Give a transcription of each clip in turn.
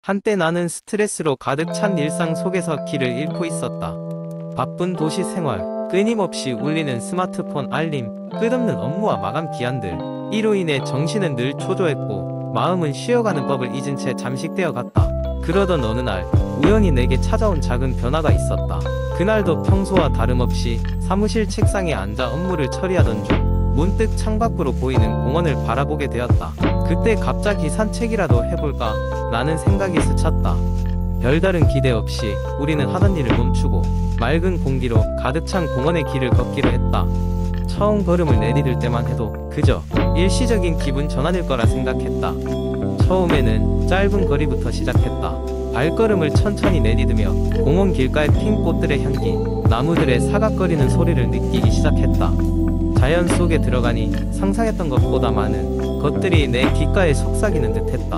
한때 나는 스트레스로 가득 찬 일상 속에서 길을 잃고 있었다. 바쁜 도시 생활, 끊임없이 울리는 스마트폰 알림, 끝없는 업무와 마감 기한들, 이로 인해 정신은 늘 초조했고 마음은 쉬어가는 법을 잊은 채 잠식되어 갔다. 그러던 어느 날 우연히 내게 찾아온 작은 변화가 있었다. 그날도 평소와 다름없이 사무실 책상에 앉아 업무를 처리하던 중 문득 창밖으로 보이는 공원을 바라보게 되었다. 그때 갑자기 산책이라도 해볼까 라는 생각이 스쳤다. 별다른 기대 없이 우리는 하던 일을 멈추고 맑은 공기로 가득 찬 공원의 길을 걷기로 했다. 처음 걸음을 내디딜 때만 해도 그저 일시적인 기분 전환일 거라 생각했다. 처음에는 짧은 거리부터 시작했다. 발걸음을 천천히 내디디며 공원 길가의 핀 꽃들의 향기, 나무들의 사각거리는 소리를 느끼기 시작했다. 자연 속에 들어가니 상상했던 것보다 많은 것들이 내 귓가에 속삭이는 듯했다.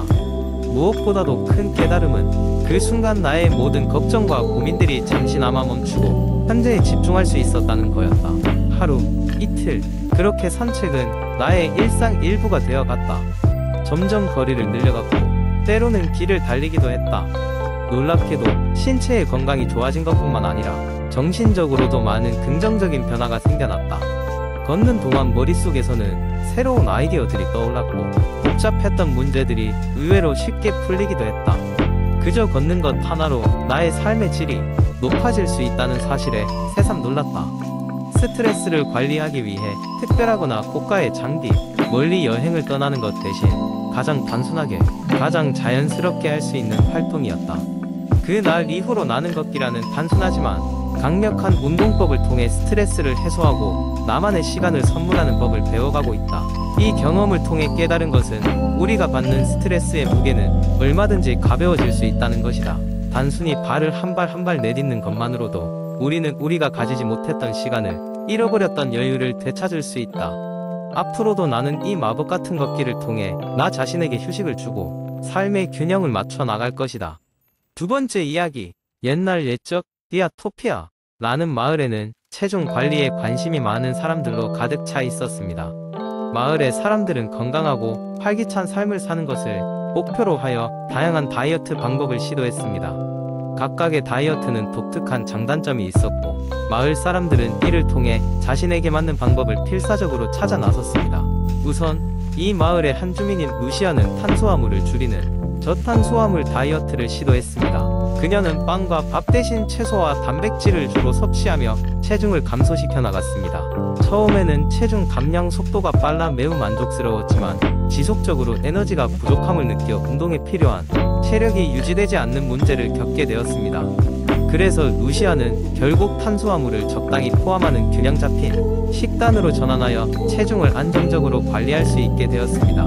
무엇보다도 큰 깨달음은 그 순간 나의 모든 걱정과 고민들이 잠시나마 멈추고 현재에 집중할 수 있었다는 거였다. 하루, 이틀, 그렇게 산책은 나의 일상 일부가 되어갔다. 점점 거리를 늘려갔고 때로는 길을 달리기도 했다. 놀랍게도 신체의 건강이 좋아진 것뿐만 아니라 정신적으로도 많은 긍정적인 변화가 생겨났다. 걷는 동안 머릿속에서는 새로운 아이디어들이 떠올랐고 복잡했던 문제들이 의외로 쉽게 풀리기도 했다. 그저 걷는 것 하나로 나의 삶의 질이 높아질 수 있다는 사실에 새삼 놀랐다. 스트레스를 관리하기 위해 특별하거나 고가의 장비, 멀리 여행을 떠나는 것 대신 가장 단순하게, 가장 자연스럽게 할 수 있는 활동이었다. 그날 이후로 나는 걷기라는 단순하지만 강력한 운동법을 통해 스트레스를 해소하고 나만의 시간을 선물하는 법을 배워가고 있다. 이 경험을 통해 깨달은 것은 우리가 받는 스트레스의 무게는 얼마든지 가벼워질 수 있다는 것이다. 단순히 발을 한 발 한 발 내딛는 것만으로도 우리는 우리가 가지지 못했던 시간을, 잃어버렸던 여유를 되찾을 수 있다. 앞으로도 나는 이 마법 같은 걷기를 통해 나 자신에게 휴식을 주고 삶의 균형을 맞춰 나갈 것이다. 두 번째 이야기, 옛날 옛적 디아토피아 라는 마을에는 체중 관리에 관심이 많은 사람들로 가득 차 있었습니다. 마을의 사람들은 건강하고 활기찬 삶을 사는 것을 목표로 하여 다양한 다이어트 방법을 시도했습니다. 각각의 다이어트는 독특한 장단점이 있었고 마을 사람들은 이를 통해 자신에게 맞는 방법을 필사적으로 찾아 나섰습니다. 우선 이 마을의 한 주민인 루시아는 탄수화물을 줄이는 저탄수화물 다이어트를 시도했습니다. 그녀는 빵과 밥 대신 채소와 단백질을 주로 섭취하며 체중을 감소시켜 나갔습니다. 처음에는 체중 감량 속도가 빨라 매우 만족스러웠지만 지속적으로 에너지가 부족함을 느껴 운동에 필요한 체력이 유지되지 않는 문제를 겪게 되었습니다. 그래서 루시아는 결국 탄수화물을 적당히 포함하는 균형 잡힌 식단으로 전환하여 체중을 안정적으로 관리할 수 있게 되었습니다.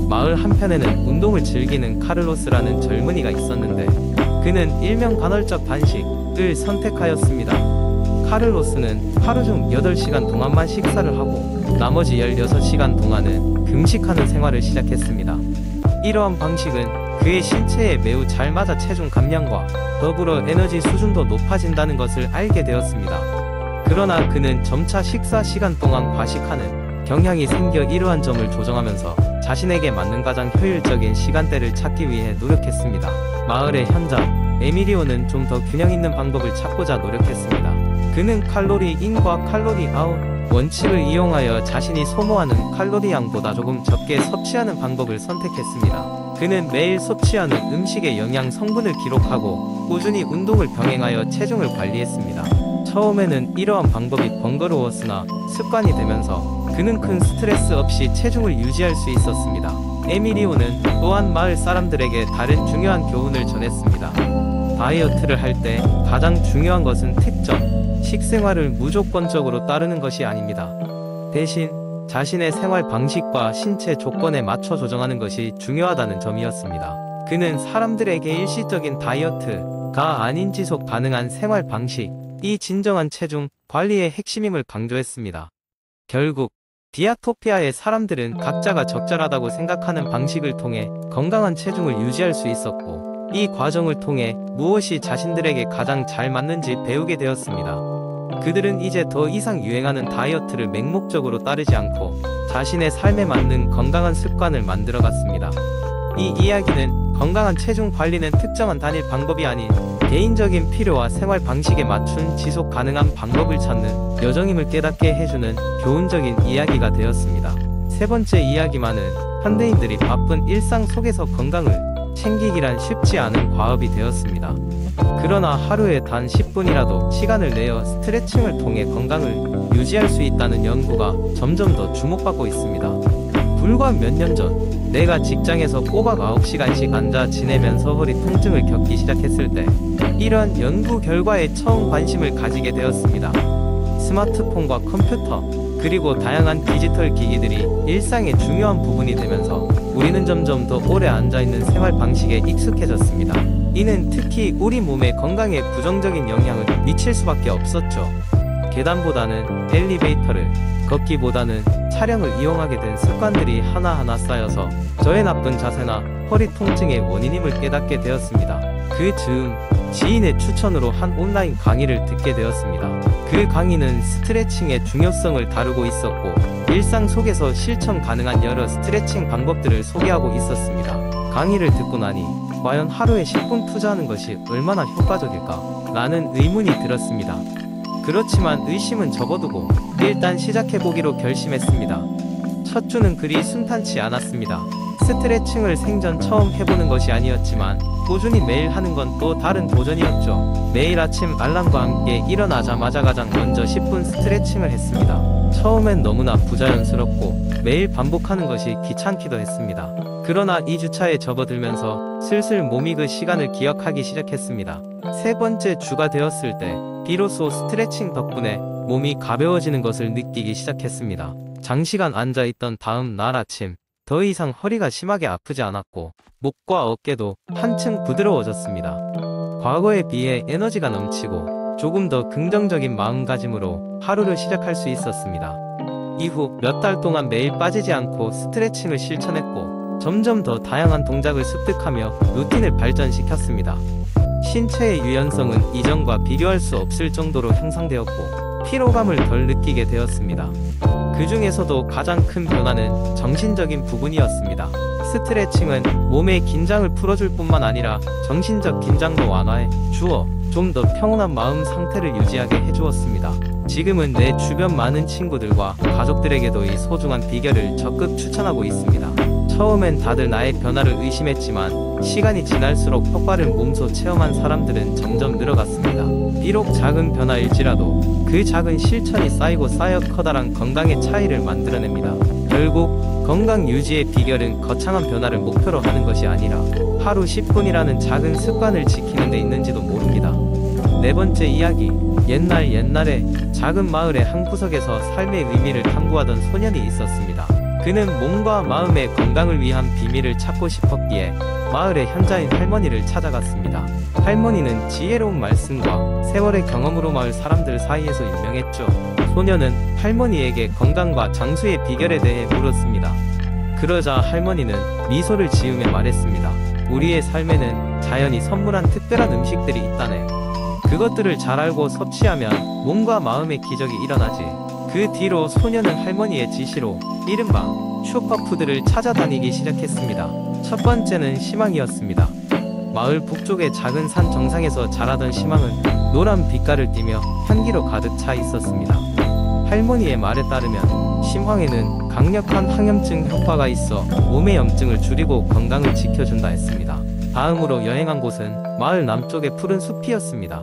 마을 한편에는 운동을 즐기는 카를로스라는 젊은이가 있었는데 그는 일명 간헐적 단식을 선택하였습니다. 카를로스는 하루 중 8시간 동안만 식사를 하고 나머지 16시간 동안은 금식하는 생활을 시작했습니다. 이러한 방식은 그의 신체에 매우 잘 맞아 체중 감량과 더불어 에너지 수준도 높아진다는 것을 알게 되었습니다. 그러나 그는 점차 식사 시간 동안 과식하는 경향이 생겨 이러한 점을 조정하면서 자신에게 맞는 가장 효율적인 시간대를 찾기 위해 노력했습니다. 마을의 현장, 에미리오는 좀 더 균형 있는 방법을 찾고자 노력했습니다. 그는 칼로리 인과 칼로리 아웃 원칙을 이용하여 자신이 소모하는 칼로리 양보다 조금 적게 섭취하는 방법을 선택했습니다. 그는 매일 섭취하는 음식의 영양 성분을 기록하고 꾸준히 운동을 병행하여 체중을 관리했습니다. 처음에는 이러한 방법이 번거로웠으나 습관이 되면서 그는 큰 스트레스 없이 체중을 유지할 수 있었습니다. 에미리오는 또한 마을 사람들에게 다른 중요한 교훈을 전했습니다. 다이어트를 할 때 가장 중요한 것은 특정 식생활을 무조건적으로 따르는 것이 아닙니다. 대신 자신의 생활 방식과 신체 조건에 맞춰 조정하는 것이 중요하다는 점이었습니다. 그는 사람들에게 일시적인 다이어트가 아닌 지속 가능한 생활 방식이 진정한 체중 관리의 핵심임을 강조했습니다. 결국 디아토피아의 사람들은 각자가 적절하다고 생각하는 방식을 통해 건강한 체중을 유지할 수 있었고 이 과정을 통해 무엇이 자신들에게 가장 잘 맞는지 배우게 되었습니다. 그들은 이제 더 이상 유행하는 다이어트를 맹목적으로 따르지 않고 자신의 삶에 맞는 건강한 습관을 만들어갔습니다. 이 이야기는 건강한 체중 관리는 특정한 단일 방법이 아닌 개인적인 필요와 생활 방식에 맞춘 지속 가능한 방법을 찾는 여정임을 깨닫게 해주는 교훈적인 이야기가 되었습니다. 세 번째 이야기만은 현대인들이 바쁜 일상 속에서 건강을 챙기기란 쉽지 않은 과업이 되었습니다. 그러나 하루에 단 10분이라도 시간을 내어 스트레칭을 통해 건강을 유지할 수 있다는 연구가 점점 더 주목받고 있습니다. 불과 몇 년 전 내가 직장에서 꼬박 9시간씩 앉아 지내면서 허리 통증을 겪기 시작했을 때 이런 연구 결과에 처음 관심을 가지게 되었습니다. 스마트폰과 컴퓨터 그리고 다양한 디지털 기기들이 일상의 중요한 부분이 되면서 우리는 점점 더 오래 앉아있는 생활 방식에 익숙해졌습니다. 이는 특히 우리 몸의 건강에 부정적인 영향을 미칠 수밖에 없었죠. 계단보다는 엘리베이터를, 걷기보다는 차량을 이용하게 된 습관들이 하나하나 쌓여서 저의 나쁜 자세나 허리 통증의 원인임을 깨닫게 되었습니다. 그 즈음 지인의 추천으로 한 온라인 강의를 듣게 되었습니다. 그 강의는 스트레칭의 중요성을 다루고 있었고 일상 속에서 실천 가능한 여러 스트레칭 방법들을 소개하고 있었습니다. 강의를 듣고 나니 과연 하루에 10분 투자하는 것이 얼마나 효과적일까? 라는 의문이 들었습니다. 그렇지만 의심은 접어두고 일단 시작해보기로 결심했습니다. 첫 주는 그리 순탄치 않았습니다. 스트레칭을 생전 처음 해보는 것이 아니었지만 꾸준히 매일 하는 건 또 다른 도전이었죠. 매일 아침 알람과 함께 일어나자마자 가장 먼저 10분 스트레칭을 했습니다. 처음엔 너무나 부자연스럽고 매일 반복하는 것이 귀찮기도 했습니다. 그러나 2주차에 접어들면서 슬슬 몸이 그 시간을 기억하기 시작했습니다. 세 번째 주가 되었을 때 비로소 스트레칭 덕분에 몸이 가벼워지는 것을 느끼기 시작했습니다. 장시간 앉아있던 다음 날 아침 더 이상 허리가 심하게 아프지 않았고 목과 어깨도 한층 부드러워졌습니다. 과거에 비해 에너지가 넘치고 조금 더 긍정적인 마음가짐으로 하루를 시작할 수 있었습니다. 이후 몇 달 동안 매일 빠지지 않고 스트레칭을 실천했고 점점 더 다양한 동작을 습득하며 루틴을 발전시켰습니다. 신체의 유연성은 이전과 비교할 수 없을 정도로 향상되었고 피로감을 덜 느끼게 되었습니다. 그 중에서도 가장 큰 변화는 정신적인 부분이었습니다. 스트레칭은 몸의 긴장을 풀어줄 뿐만 아니라 정신적 긴장도 완화해 주어 좀 더 평온한 마음 상태를 유지하게 해주었습니다. 지금은 내 주변 많은 친구들과 가족들에게도 이 소중한 비결을 적극 추천하고 있습니다. 처음엔 다들 나의 변화를 의심했지만 시간이 지날수록 효과를 몸소 체험한 사람들은 점점 늘어갔습니다. 비록 작은 변화일지라도 그 작은 실천이 쌓이고 쌓여 커다란 건강의 차이를 만들어냅니다. 결국 건강 유지의 비결은 거창한 변화를 목표로 하는 것이 아니라 하루 10분이라는 작은 습관을 지키는 데 있는지도 모릅니다. 네 번째 이야기. 옛날에 작은 마을의 한 구석에서 삶의 의미를 탐구하던 소년이 있었습니다. 그는 몸과 마음의 건강을 위한 비밀을 찾고 싶었기에 마을의 현자인 할머니를 찾아갔습니다. 할머니는 지혜로운 말씀과 세월의 경험으로 마을 사람들 사이에서 유명했죠. 소년은 할머니에게 건강과 장수의 비결에 대해 물었습니다. 그러자 할머니는 미소를 지으며 말했습니다. 우리의 삶에는 자연이 선물한 특별한 음식들이 있다네. 그것들을 잘 알고 섭취하면 몸과 마음의 기적이 일어나지. 그 뒤로 소년은 할머니의 지시로 이른바 슈퍼푸드를 찾아다니기 시작했습니다. 첫 번째는 시망이었습니다. 마을 북쪽의 작은 산 정상에서 자라던 시망은 노란 빛깔을 띠며 향기로 가득 차 있었습니다. 할머니의 말에 따르면 심황에는 강력한 항염증 효과가 있어 몸의 염증을 줄이고 건강을 지켜준다 했습니다. 다음으로 여행한 곳은 마을 남쪽의 푸른 숲이었습니다.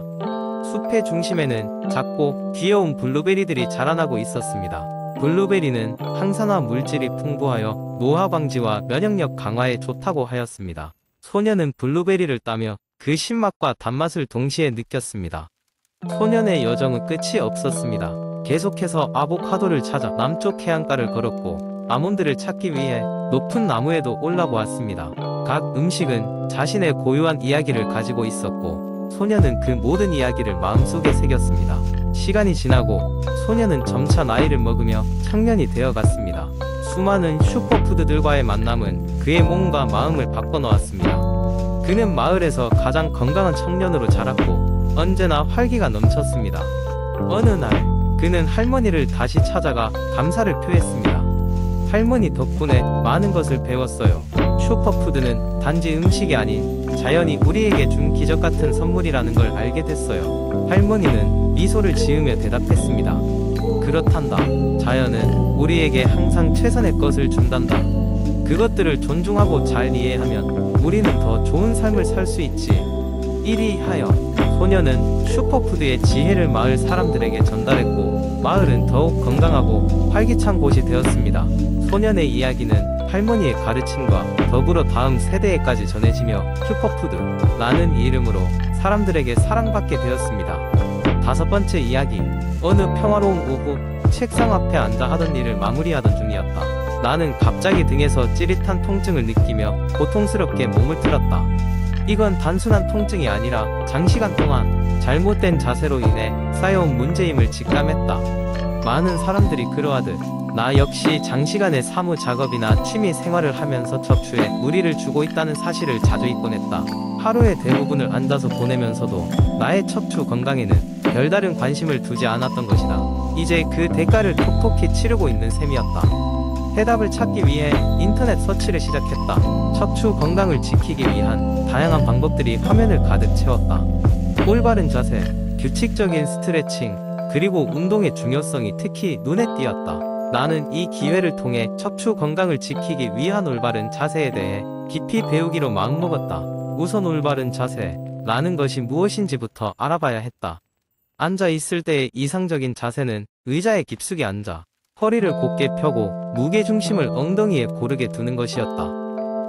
숲의 중심에는 작고 귀여운 블루베리들이 자라나고 있었습니다. 블루베리는 항산화 물질이 풍부하여 노화 방지와 면역력 강화에 좋다고 하였습니다. 소년은 블루베리를 따며 그 신맛과 단맛을 동시에 느꼈습니다. 소년의 여정은 끝이 없었습니다. 계속해서 아보카도를 찾아 남쪽 해안가를 걸었고 아몬드를 찾기 위해 높은 나무에도 올라보았습니다. 각 음식은 자신의 고유한 이야기를 가지고 있었고 소년은 그 모든 이야기를 마음속에 새겼습니다. 시간이 지나고 소년은 점차 나이를 먹으며 청년이 되어갔습니다. 수많은 슈퍼푸드들과의 만남은 그의 몸과 마음을 바꿔놓았습니다. 그는 마을에서 가장 건강한 청년으로 자랐고 언제나 활기가 넘쳤습니다. 어느 날 그는 할머니를 다시 찾아가 감사를 표했습니다. 할머니 덕분에 많은 것을 배웠어요. 슈퍼푸드는 단지 음식이 아닌 자연이 우리에게 준 기적 같은 선물이라는 걸 알게 됐어요. 할머니는 미소를 지으며 대답했습니다. 그렇단다. 자연은 우리에게 항상 최선의 것을 준단다. 그것들을 존중하고 잘 이해하면 우리는 더 좋은 삶을 살 수 있지. 이리 하여 소녀는 슈퍼푸드의 지혜를 마을 사람들에게 전달했고 마을은 더욱 건강하고 활기찬 곳이 되었습니다. 소년의 이야기는 할머니의 가르침과 더불어 다음 세대에까지 전해지며 슈퍼푸드라는 이름으로 사람들에게 사랑받게 되었습니다. 5번째 이야기. 어느 평화로운 오후 책상 앞에 앉아 하던 일을 마무리하던 중이었다. 나는 갑자기 등에서 찌릿한 통증을 느끼며 고통스럽게 몸을 틀었다. 이건 단순한 통증이 아니라 장시간 동안 잘못된 자세로 인해 쌓여온 문제임을 직감했다. 많은 사람들이 그러하듯 나 역시 장시간의 사무 작업이나 취미 생활을 하면서 척추에 무리를 주고 있다는 사실을 자주 잊곤 했다. 하루의 대부분을 앉아서 보내면서도 나의 척추 건강에는 별다른 관심을 두지 않았던 것이다. 이제 그 대가를 톡톡히 치르고 있는 셈이었다. 해답을 찾기 위해 인터넷 서치를 시작했다. 척추 건강을 지키기 위한 다양한 방법들이 화면을 가득 채웠다. 올바른 자세, 규칙적인 스트레칭, 그리고 운동의 중요성이 특히 눈에 띄었다. 나는 이 기회를 통해 척추 건강을 지키기 위한 올바른 자세에 대해 깊이 배우기로 마음먹었다. 우선 올바른 자세라는 것이 무엇인지부터 알아봐야 했다. 앉아 있을 때의 이상적인 자세는 의자에 깊숙이 앉아 허리를 곧게 펴고 무게중심을 엉덩이에 고르게 두는 것이었다.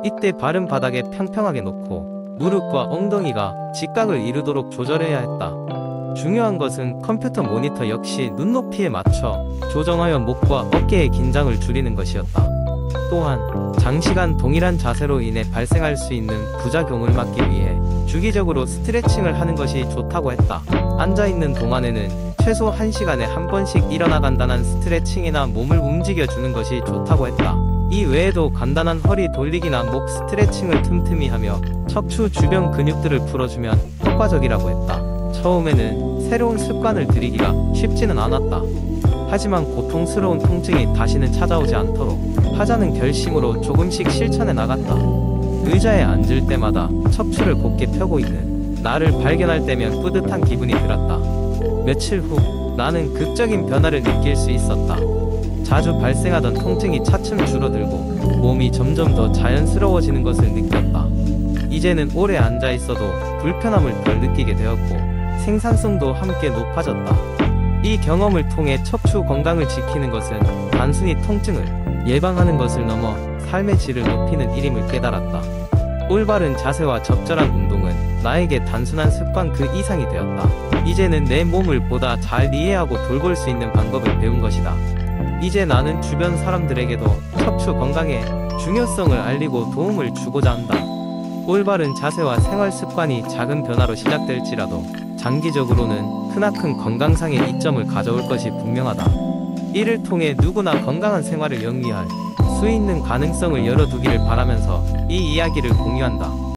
이때 발은 바닥에 평평하게 놓고 무릎과 엉덩이가 직각을 이루도록 조절해야 했다. 중요한 것은 컴퓨터 모니터 역시 눈높이에 맞춰 조정하여 목과 어깨의 긴장을 줄이는 것이었다. 또한 장시간 동일한 자세로 인해 발생할 수 있는 부작용을 막기 위해 주기적으로 스트레칭을 하는 것이 좋다고 했다. 앉아있는 동안에는 최소 1시간에 한 번씩 일어나 간단한 스트레칭이나 몸을 움직여주는 것이 좋다고 했다. 이 외에도 간단한 허리 돌리기나 목 스트레칭을 틈틈이 하며 척추 주변 근육들을 풀어주면 효과적이라고 했다. 처음에는 새로운 습관을 들이기가 쉽지는 않았다. 하지만 고통스러운 통증이 다시는 찾아오지 않도록 하자는 결심으로 조금씩 실천해 나갔다. 의자에 앉을 때마다 척추를 곧게 펴고 있는 나를 발견할 때면 뿌듯한 기분이 들었다. 며칠 후 나는 극적인 변화를 느낄 수 있었다. 자주 발생하던 통증이 차츰 줄어들고 몸이 점점 더 자연스러워지는 것을 느꼈다. 이제는 오래 앉아 있어도 불편함을 덜 느끼게 되었고 생산성도 함께 높아졌다. 이 경험을 통해 척추 건강을 지키는 것은 단순히 통증을 예방하는 것을 넘어 삶의 질을 높이는 일임을 깨달았다. 올바른 자세와 적절한 운동은 나에게 단순한 습관 그 이상이 되었다. 이제는 내 몸을 보다 잘 이해하고 돌볼 수 있는 방법을 배운 것이다. 이제 나는 주변 사람들에게도 척추 건강의 중요성을 알리고 도움을 주고자 한다. 올바른 자세와 생활 습관이 작은 변화로 시작될지라도 장기적으로는 크나큰 건강상의 이점을 가져올 것이 분명하다. 이를 통해 누구나 건강한 생활을 영위할 수 있는 가능성을 열어두기를 바라면서 이 이야기를 공유한다.